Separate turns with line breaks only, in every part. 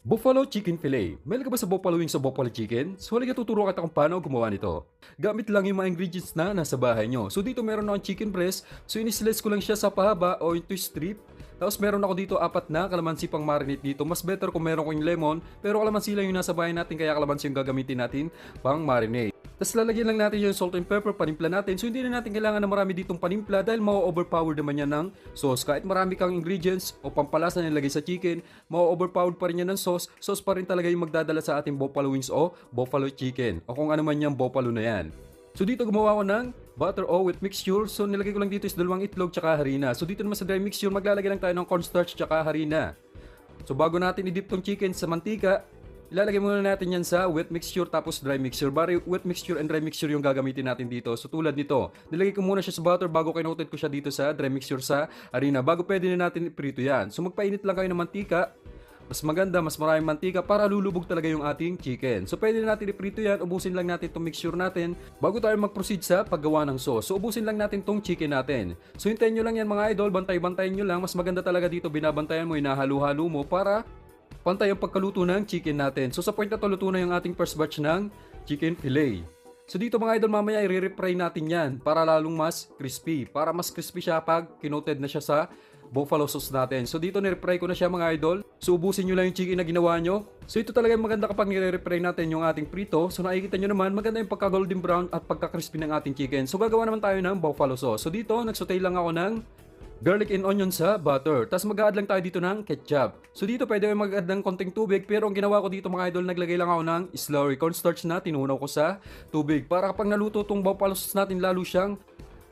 Buffalo Chicken Fillet. Mahilig ka ba sa buffalo wings o buffalo chicken? So halika tuturo kita kung paano gumawa nito. Gamit lang yung mga ingredients na nasa bahay nyo. So dito meron akong chicken breast. So inislice ko lang siya sa pahaba o into strip. Tapos meron ako dito apat na kalamansi pang marinate dito. Mas better kung meron ko yung lemon. Pero kalamansi lang yung nasa bahay natin kaya kalamansi yung gagamitin natin pang marinate. Tapos lalagyan lang natin yung salt and pepper, panimpla natin. So hindi na natin kailangan na marami ditong panimpla dahil ma-overpower naman yan ng sauce. Kahit marami kang ingredients o pampalasa na nilagay sa chicken, ma-overpower pa rin yan ng sauce. Sauce pa rin talaga yung magdadala sa ating buffalo wings o buffalo chicken. O kung ano man yung buffalo na yan. So dito gumawa ko ng butter o with mixture. So nilagay ko lang dito is dalawang itlog tsaka harina. So dito naman sa dry mixture, maglalagay lang tayo ng cornstarch tsaka harina. So bago natin i-dip tong chicken sa mantika, ilalagay muna natin yan sa wet mixture tapos dry mixture. Bari wet mixture and dry mixture yung gagamitin natin dito. So tulad nito, nilagay ko muna siya sa butter bago kinoted ko siya dito sa dry mixture sa harina. Bago pwede na natin iprito yan. So magpainit lang kayo ng mantika. Mas maganda, mas maraming mantika para lulubog talaga yung ating chicken. So pwede na natin iprito yan, ubusin lang natin itong mixture natin bago tayo mag-proceed sa paggawa ng sauce. So ubusin lang natin itong chicken natin. So hintayin nyo lang yan mga idol, bantay-bantayin nyo lang. Mas maganda talaga dito, binabantayan mo, hinahalo-halo mo para pantay ang pagkaluto ng chicken natin. So sa point na to, luto na yung ating first batch ng chicken fillet. So dito mga idol, mamaya i-refry natin yan para lalong mas crispy. Para mas crispy siya pag kinoted na siya sa buffalo sauce natin. So dito nire-fry ko na siya mga idol. So ubusin nyo lang yung chicken na ginawa nyo. So ito talaga yung maganda kapag nire-refry natin yung ating prito. So nakikita nyo naman, maganda yung pagka-golden brown at pagka-crispy ng ating chicken. So gagawa naman tayo ng buffalo sauce. So dito, nagsaute lang ako ng garlic and onion sa butter. Tapos mag-add lang tayo dito ng ketchup. So dito pwede kayo mag-add ng konting tubig. Pero ang ginawa ko dito mga idol, naglagay lang ako ng slurry cornstarch na tinunaw ko sa tubig. Para kapag naluto itong buffalo sauce natin, lalo siyang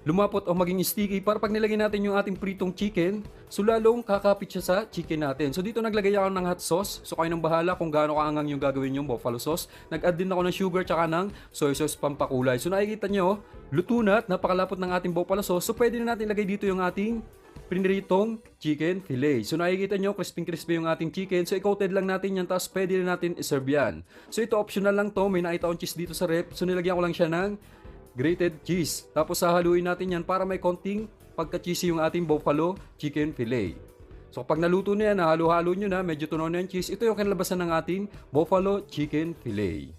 lumapot o maging sticky. Para pag nilagay natin yung ating pritong chicken, so lalong kakapit siya sa chicken natin. So dito naglagay ako ng hot sauce. So kayo nang bahala kung gaano kaangang yung gagawin yung buffalo sauce. Nag-add din ako ng sugar tsaka ng soy sauce pampakulay. So nakikita nyo, luto na at napakalapot ng ating buffalo sauce. So pwede na natin lagay dito yung ating piniritong chicken fillet. So nakikita nyo, crispy yung ating chicken. So i-coated lang natin yan, tapos pwede na natin iserve yan. So ito optional lang to, may nakita akong cheese dito sa rep. So nilagyan ko lang siya ng grated cheese. Tapos hahaluin natin yan para may konting pagka-cheesy yung ating buffalo chicken fillet. So kapag naluto na yan, halo-halo nyo na, medyo tunaw na yung cheese, ito yung kinalabasan ng ating buffalo chicken fillet.